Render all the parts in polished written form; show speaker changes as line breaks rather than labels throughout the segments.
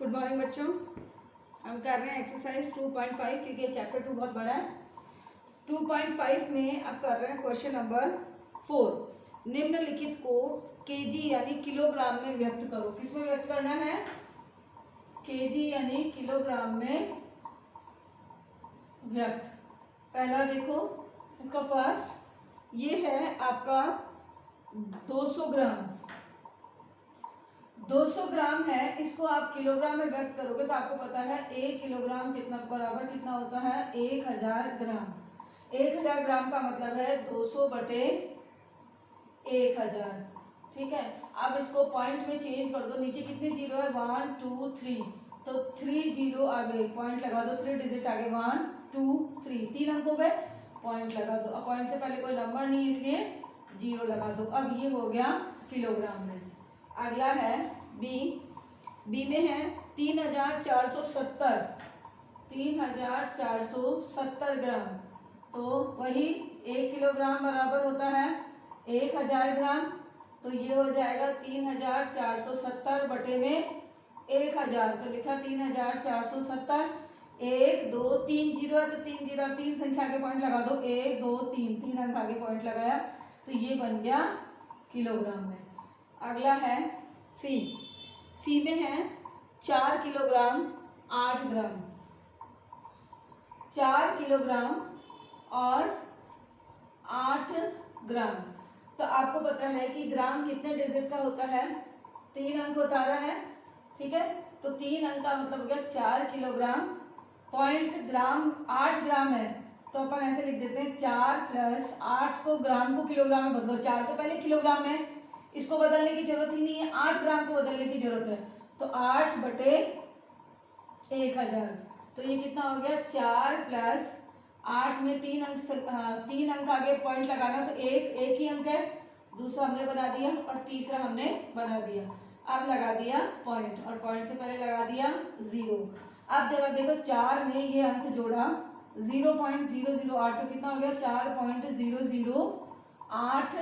Good morning बच्चों। हम कर रहे हैं एक्सरसाइज 2.5 क्योंकि चैप्टर 2 बहुत बड़ा है। 2.5 में अब कर रहे हैं क्वेश्चन नंबर 4। निम्नलिखित को केजी यानी किलोग्राम में व्यक्त करो। किस में व्यक्त करना है? केजी यानी किलोग्राम में व्यक्त। पहला देखो इसका फर्स्ट, ये है आपका 200 ग्राम। 200 ग्राम है, इसको आप किलोग्राम में व्यक्त करोगे तो आपको पता है 1 किलोग्राम कितना बराबर कितना होता है? 1000 ग्राम। 1000 ग्राम का मतलब है 200 बटे 1000। ठीक है, अब इसको पॉइंट में चेंज कर दो। नीचे कितने जीरो है? 1 2 3, तो 3 जीरो आगे पॉइंट लगा दो। 3 डिजिट आगे 1 2 3, 3 अंक हो गए, पॉइंट लगा दो। अब पॉइंट से पहले कोई नंबर नहीं है इसलिए जीरो लगा दो। अब ये हो गया किलोग्राम में। अगला है बी में है 3470 3470 ग्राम। तो वही 1 किलोग्राम बराबर होता है 1000 ग्राम। तो ये हो जाएगा 3470 बटे में 1000। तो लिखा 3470। 1 2 3 जीरो है तो 3 जीरो 3 संख्या के पॉइंट लगा दो। 1 2 3, 3 अंक आगे पॉइंट लगाया तो ये बन गया किलोग्राम में। अगला है सी में है 4 किलोग्राम 8 ग्राम। 4 किलोग्राम और 8 ग्राम। तो आपको पता है कि ग्राम कितने डिजिट का होता है? 3 अंक बता रहा है। ठीक है, तो 3 अंक का मतलब हो गया 4 किलोग्राम। पॉइंट ग्राम 8 ग्राम है तो अपन ऐसे लिख देते हैं 4 प्लस 8 को ग्राम को किलोग्राम में बदलो। 4 तो पहले किलोग्राम में, इसको बदलने की जरूरत ही नहीं है, 8 ग्राम को बदलने की जरूरत है। तो 8 बटे 1000। तो ये कितना हो गया? 4 प्लस 8 में 3 अंक 3 अंक आगे पॉइंट लगाना तो एक ही अंक है। दूसरा हमने बना दिया और तीसरा हमने बना दिया। अब लगा दिया पॉइंट और पॉइंट से पहले लगा दिया 0। अब जरा देखो 4 में ये अंक जोड़ा 0.008 तो कितना हो गया? 4.008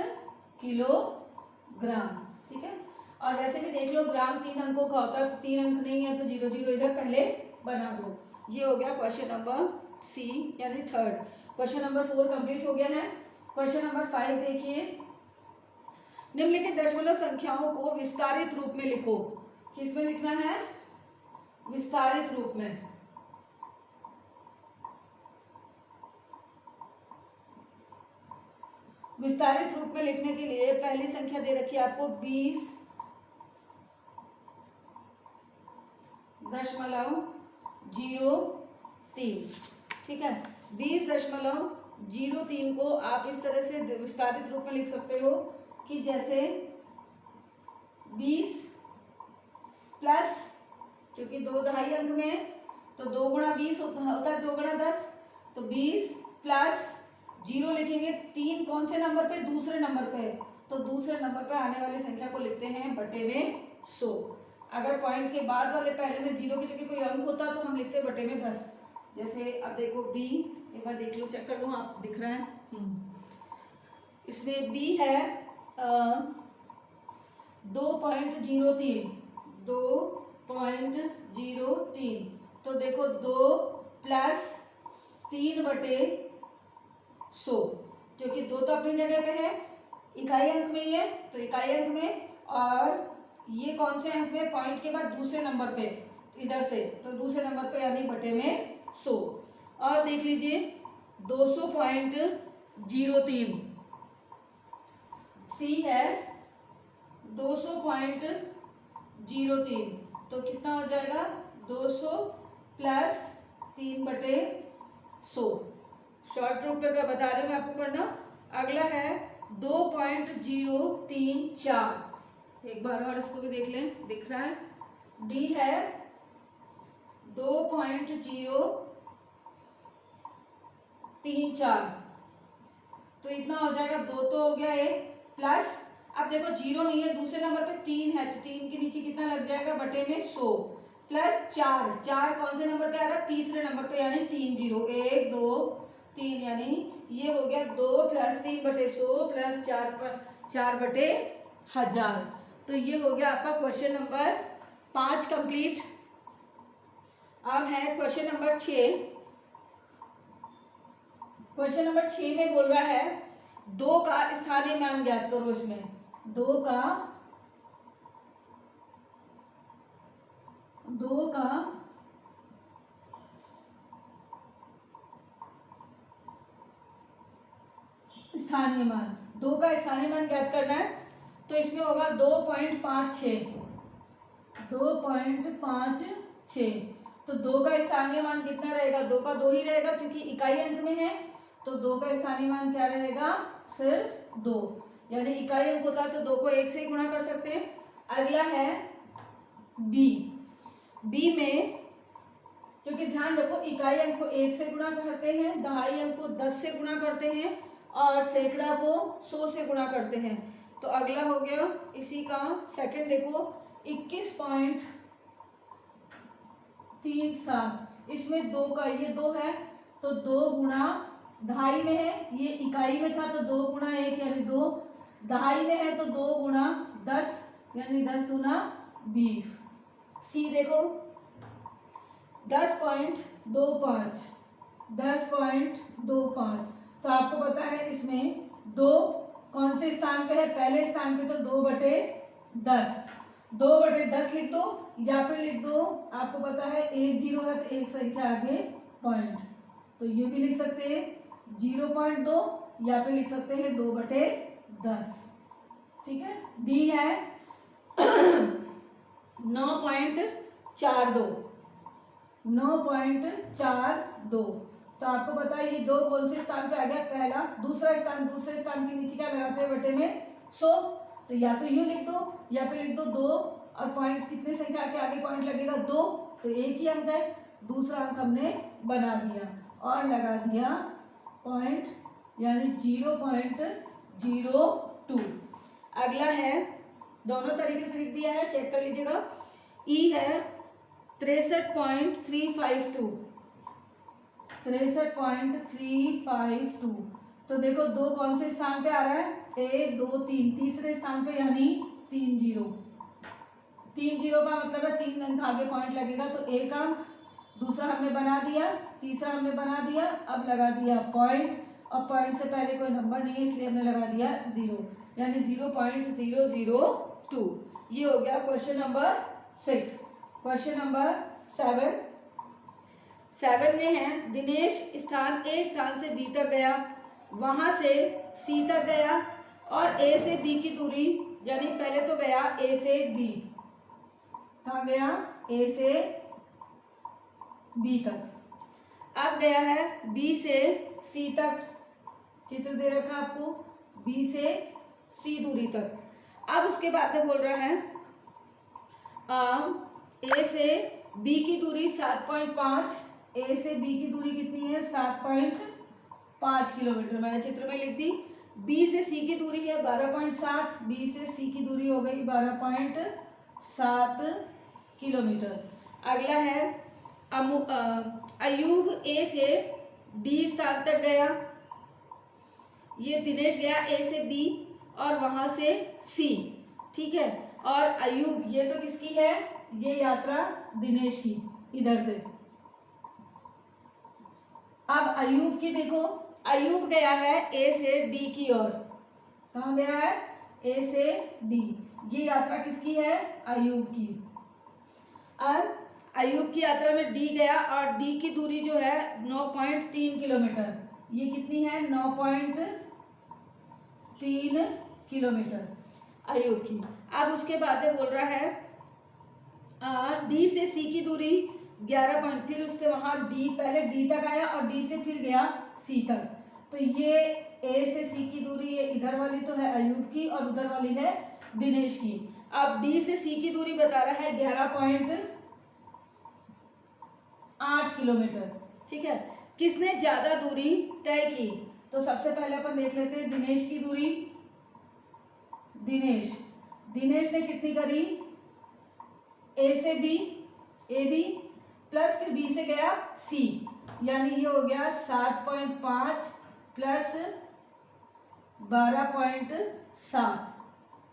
किलोग्राम। ठीक है, और वैसे भी देख लो ग्राम 3 अंकों का होता है, 3 अंक नहीं है तो 0 0 इधर पहले बना दो। ये हो गया क्वेश्चन नंबर सी यानी थर्ड। क्वेश्चन नंबर 4 कंप्लीट हो गया है। क्वेश्चन नंबर 5 देखिए, निम्नलिखित दशमलव संख्याओं को विस्तारित रूप में लिखो। किस में लिखना है? विस्तारित रूप में। विस्तारित रूप में लिखने के लिए पहली संख्या दे रखी है आपको 20.03। ठीक है, 20.03 को आप इस तरह से विस्तारित रूप में लिख सकते हो कि जैसे 20 प्लस, क्योंकि 2 दहाई अंक में तो 2 गुणा 20 होता है 2 गुणा 10, तो 20 प्लस 0 लिखेंगे 3 कौन से नंबर पे? दूसरे नंबर पे। तो दूसरे नंबर पे आने वाली संख्या को लिखते हैं बटे में 100। अगर पॉइंट के बाद वाले पहले में 0 की जगह कोई अंक होता तो हम लिखते बटे में 10। जैसे अब देखो बी, एक बार देख लो, चेक कर लो, आप दिख रहा है। इसमें बी है 2.03 2.03। तो देखो 2 प्लस 3 बटे 100, जो कि 2 तो अपनी जगह पे है, इकाई अंक में ही है तो इकाई अंक में, और ये कौन से अंक में? पॉइंट के बाद दूसरे नंबर पे इधर से, तो दूसरे नंबर पे यानी बटे में 100। और देख लीजिए 200.03 सी है 200.03। तो कितना हो जाएगा? 200 प्लस 3 बटे 100। शॉर्ट रूप पे क्या बता रही हूँ मैं आपको करना। अगला है 2.034। एक बार और इसको भी देख लें, दिख रहा है। डी है 2.034। तो इतना हो जाएगा, 2 तो हो गया एक, प्लस अब देखो 0 नहीं है, दूसरे नंबर पे 3 है तो 3 के नीचे कितना लग जाएगा? बटे में 100 प्लस 4। 4 कौन से नंबर पे आ रहा है? तीसरे नंबर पे, यानी 3 0 1 2 3, यानी ये हो गया 2 प्लस 3 बटे 100 प्लस 4 बटे 1000। तो ये हो गया आपका क्वेश्चन नंबर 5 कंप्लीट। अब है क्वेश्चन नंबर 6। क्वेश्चन नंबर 6 में बोल रहा है 2 का स्थानीय मान ज्ञात करो। इसमें 2 का स्थानीय मान, 2 का स्थानीय मान ज्ञात करना है। तो इसमें होगा 2.56, 2.56। तो 2 का स्थानीय मान कितना रहेगा? 2 का 2 ही रहेगा क्योंकि इकाई अंक में है। तो 2 का स्थानीय मान क्या रहेगा? सिर्फ 2। यानी इकाई अंक होता तो 2 को 1 से ही गुणा कर सकते हैं। अगला है बी। बी में क्योंकि ध्यान रखो इकाई अंक को 1 से गुणा करते हैं, दहाई अंक को 10 से गुणा करते हैं और सैकड़ा को 100 से गुणा करते हैं। तो अगला हो गया इसी का सेकंड, देखो 21.37। इसमें 2 का ये 2 है तो 2 गुणा दहाई में है, ये इकाई में था तो 2 गुणा 1 यानी 2, दहाई में है तो 2 गुणा 10 यानी 10 गुना 20। सी देखो 10.25, 10.25। तो आपको पता है इसमें 2 कौन से स्थान पे है? पहले स्थान पे, तो 2/10, 2/10 लिख दो या फिर लिख दो, आपको पता है 1 0 है तो एक संख्या आगे पॉइंट, तो ये भी लिख सकते हैं 0.2 या फिर लिख सकते हैं 2/10। ठीक है। डी है 9.42, 9.42। तो आपको पता है ये 2 कौन से स्थान पे आ गया? पहला। दूसरा स्थान, दूसरे स्थान के नीचे क्या लगाते हैं? बटे में 100। तो या तो यूं लिख दो या फिर लिख दो 2 और पॉइंट कितने संख्या के आगे पॉइंट लगेगा? 2। तो एक ही अंक है, दूसरा अंक हमने बना दिया और लगा दिया पॉइंट यानी 0.02। अगला है, दोनों तरीके से लिख दिया है, चेक कर लीजिएगा। ई है 63.352, 63.352। तो देखो 2 कौन से स्थान पे आ रहा है? 1 2 3, तीसरे स्थान पे यानी 3 0। 3 0 का मतलब है 3 अंक आगे पॉइंट लगेगा तो एक अंक, दूसरा हमने बना दिया, तीसरा हमने बना दिया, अब लगा दिया पॉइंट और पॉइंट से पहले कोई नंबर नहीं है इसलिए हमने लगा दिया 0 यानी 0.002। ये हो गया क्वेश्चन नंबर 6। क्वेश्चन नंबर 7 में है दिनेश स्थान ए स्थान से बी तक गया, वहां से सी तक गया और ए से बी की दूरी, यानी पहले तो गया ए से बी, कहाँ गया? ए से बी तक। अब गया है बी से सी तक, चित्र दे रखा आपको, बी से सी दूरी तक। अब उसके बाद में बोल रहा है ए से बी की दूरी 7.5, ए से बी की दूरी कितनी है? 7.5 किलोमीटर, मैंने चित्र में लिख दी। बी से सी की दूरी है 12.7, बी से सी की दूरी हो गई 12.7 किलोमीटर। अगला है अयूब ए से डी स्थान तक गया, ये दिनेश गया ए से बी और वहां से सी, ठीक है। और अयूब ये तो किसकी है? ये यात्रा दिनेश की, इधर से। अब अयूब की देखो, अयूब गया है ए से डी की ओर, कहाँ गया है? ए से डी, ये यात्रा किसकी है? अयूब की। अब अयूब की यात्रा में डी गया और डी की दूरी जो है 9.3 किलोमीटर, ये कितनी है? 9.3 किलोमीटर अयूब की। अब उसके बाद बोल रहा है डी से सी की दूरी 11 पॉइंट, फिर उसके वहां डी, पहले डी तक आया और डी से फिर गया सी तक, तो ये ए से सी की दूरी, ये इधर वाली तो है अयूब की और उधर वाली है दिनेश की। अब डी से सी की दूरी बता रहा है 11.8 किलोमीटर, ठीक है। किसने ज्यादा दूरी तय की? तो सबसे पहले अपन देख लेते हैं दिनेश की दूरी। दिनेश ने कितनी करी? ए से बी, ए बी प्लस फिर बी से गया सी, यानी ये हो गया 7.5 प्लस 12.7,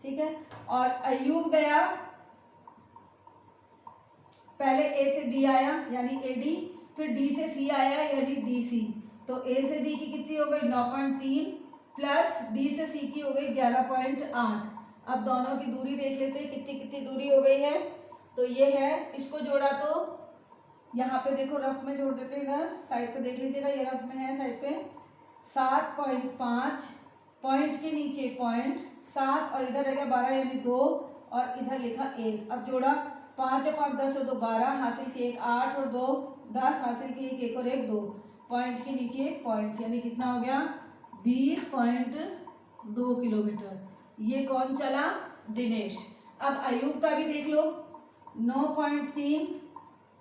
ठीक है। और अयूब गया पहले ए से डी आया यानी ए डी, फिर डी से सी आया यानी डी सी। तो ए से डी की कितनी हो गई 9.3 प्लस डी से सी की हो गई 11.8। अब दोनों की दूरी देख लेते हैं कितनी कितनी दूरी हो गई है। तो ये है, इसको जोड़ा तो यहाँ पे देखो रफ में जोड़ देते हैं, इधर साइड पे देख लीजिएगा, ये रफ में है साइड पे 7.5, पॉइंट के नीचे पॉइंट 7 और इधर रहेगा 12 यानी 2 और इधर लिखा 1। अब जोड़ा 5 और 5 10 और 2 12, हासिल किए 1 8 और 2 10, हासिल किए 1 और 1 2, पॉइंट के नीचे पॉइंट यानी कितना हो गया 20.2 किलोमीटर। ये कौन चला, दिनेश। अब अयूब का भी देख लो, 9.3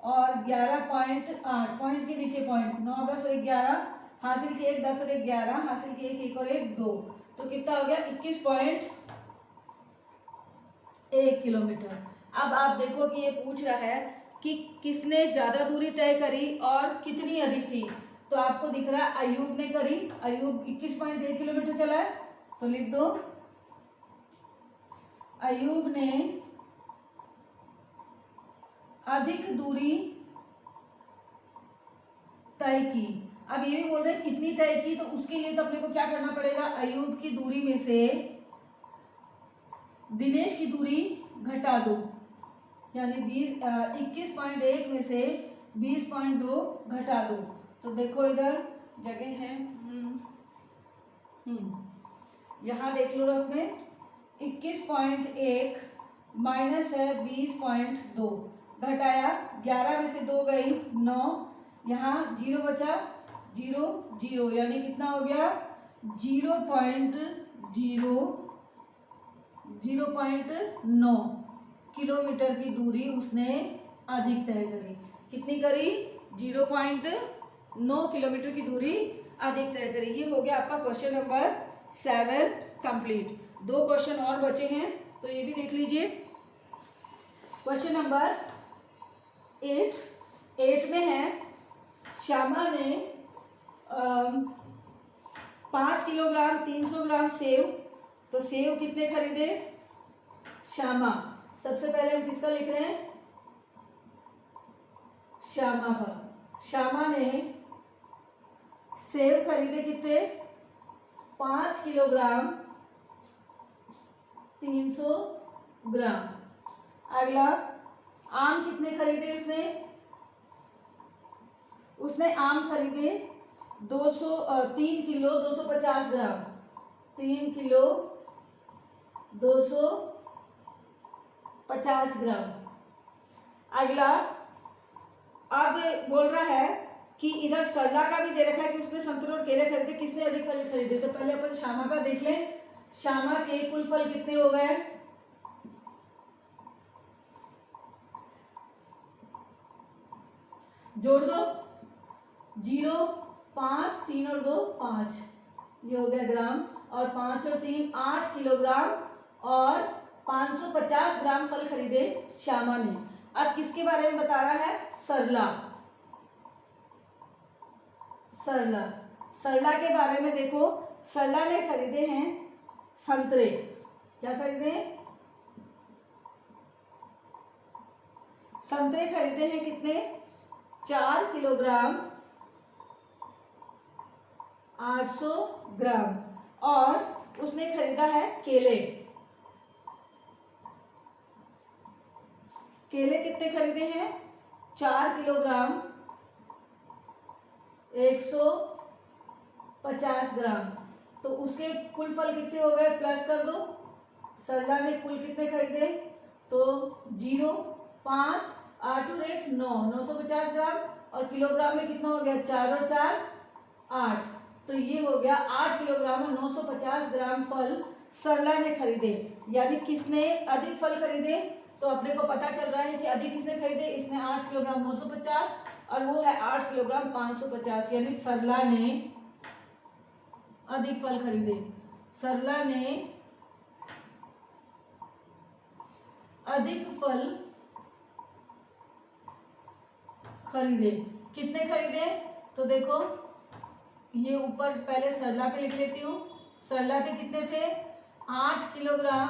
और 11.8, पॉइंट के नीचे पॉइंट 9 10 और 11, हासिल किए 1 10 और 1 11, हासिल किए 1 और 1 2, तो कितना हो गया 21.1 किलोमीटर। अब आप देखो कि ये पूछ रहा है कि किसने ज़्यादा दूरी तय करी और कितनी अधिक थी। तो आपको दिख रहा है अयूब ने करी, अयूब 21.1 किलोमीटर चला है, तो लिख दो अयूब ने अधिक दूरी तय की। अब ये भी बोल रहे हैं कितनी तय की, तो उसके लिए तो अपने को क्या करना पड़ेगा, अयूब की दूरी में से दिनेश की दूरी घटा दो, यानी 21.1 में से 20.2 घटा दो। तो देखो इधर जगह है, यहाँ देख लो रफ में 21.1 माइनस है 20.2, घटाया 11 में से 2 गई 9, यहाँ 0 बचा 0 0, यानी कितना हो गया 0.9 किलोमीटर की दूरी उसने अधिक तय करी। कितनी करी 0.9 किलोमीटर की दूरी अधिक तय करी। ये हो गया आपका क्वेश्चन नंबर 7 कंप्लीट। 2 क्वेश्चन और बचे हैं तो ये भी देख लीजिए। क्वेश्चन नंबर 8 में है, श्यामा ने 5 किलोग्राम 300 ग्राम सेव, तो सेव कितने खरीदे, श्यामा। सबसे पहले हम किसका लिख रहे हैं, श्यामा का। श्यामा ने सेव खरीदे कितने 5 किलोग्राम 300 ग्राम। अगला आम कितने खरीदे उसने आम खरीदे 3 किलो 250 ग्राम, 3 किलो 250 ग्राम। अगला अब बोल रहा है कि इधर सरला का भी दे रखा है कि उसने संतरे और केले खरीदे, किसने अधिक फल खरीदे। तो पहले अपन श्यामा का देख लें, श्यामा के कुल फल कितने हो गए, जोड़ दो 0 5 3 और 2 5, ये हो गया ग्राम, और 5 और 3 8 किलोग्राम और 550 ग्राम फल खरीदे श्यामा ने। अब किसके बारे में बता रहा है, सरला। सरला के बारे में देखो, सरला ने खरीदे हैं संतरे, क्या खरीदे, संतरे खरीदे हैं कितने 4 किलोग्राम 800 ग्राम, और उसने खरीदा है केले कितने खरीदे हैं 4 किलोग्राम 150 ग्राम। तो उसके कुल फल कितने हो गए, प्लस कर दो। सरला ने कुल कितने खरीदे, तो 0 5 8 और 1 9, 950 ग्राम, और किलोग्राम में कितना हो गया 4 और 4 8, तो ये हो गया 8 किलोग्राम और 950 ग्राम फल सरला ने खरीदे। यानी किसने अधिक फल खरीदे, तो अपने को पता चल रहा है कि अधिक किसने खरीदे, इसने 8 किलोग्राम 950 और वो है 8 किलोग्राम 550, यानी सरला ने अधिक फल खरीदे। सरला ने अधिक फल खरीदे। कितने खरीदे, तो देखो ये ऊपर पहले सरला के लिख लेती हूँ। सरला के कितने थे 8 किलोग्राम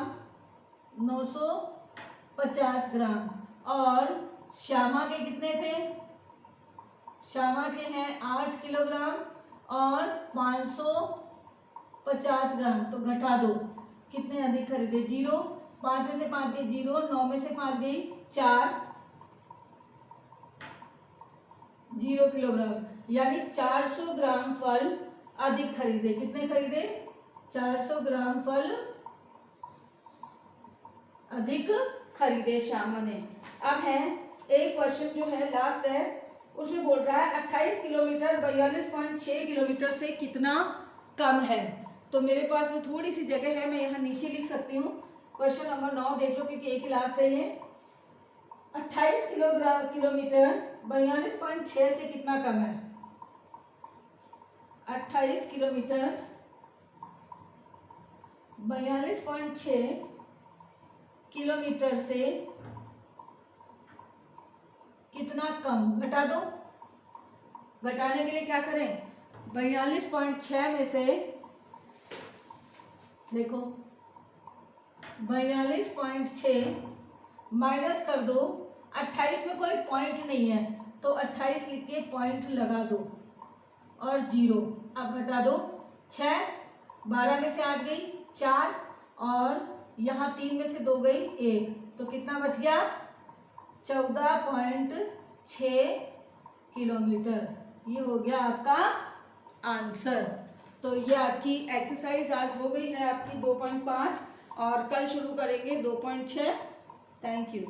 950 ग्राम, और श्यामा के कितने थे? श्यामा के हैं 8 किलोग्राम और 550 ग्राम, तो घटा दो कितने अधिक खरीदे? 0, 5 में से 5 गई 0, 9 में से 5 गई 4, 0 किलोग्राम, यानी 400 ग्राम फल अधिक खरीदे। कितने खरीदे? 400 ग्राम फल अधिक खरीदे श्यामा ने। अब है एक क्वेश्चन जो है लास्ट है, उसमें बोल रहा है 28 किलोमीटर 42.6 किलोमीटर से कितना कम है। तो मेरे पास में थोड़ी सी जगह है, मैं यहाँ नीचे लिख सकती हूँ। क्वेश्चन नंबर 9 देख लो, क्योंकि एक ही लास्ट है ये। 28 किलोमीटर 42.6 से कितना कम है? 28 किलोमीटर 42.6 किलोमीटर से कितना कम? घटा दो। घटाने के लिए क्या करें? 42.6 में से देखो 42.6 माइनस कर दो। 28 में कोई पॉइंट नहीं है, तो 28 लिख के पॉइंट लगा दो और 0। अब घटा दो। 6, 12 में से 8 गई 4, और यहाँ 3 में से 2 गई 1, तो कितना बच गया? 14.6 किलोमीटर। ये हो गया आपका आंसर। तो ये आपकी एक्सरसाइज आज हो गई है आपकी 2.5, और कल शुरू करेंगे 2.6। Thank you.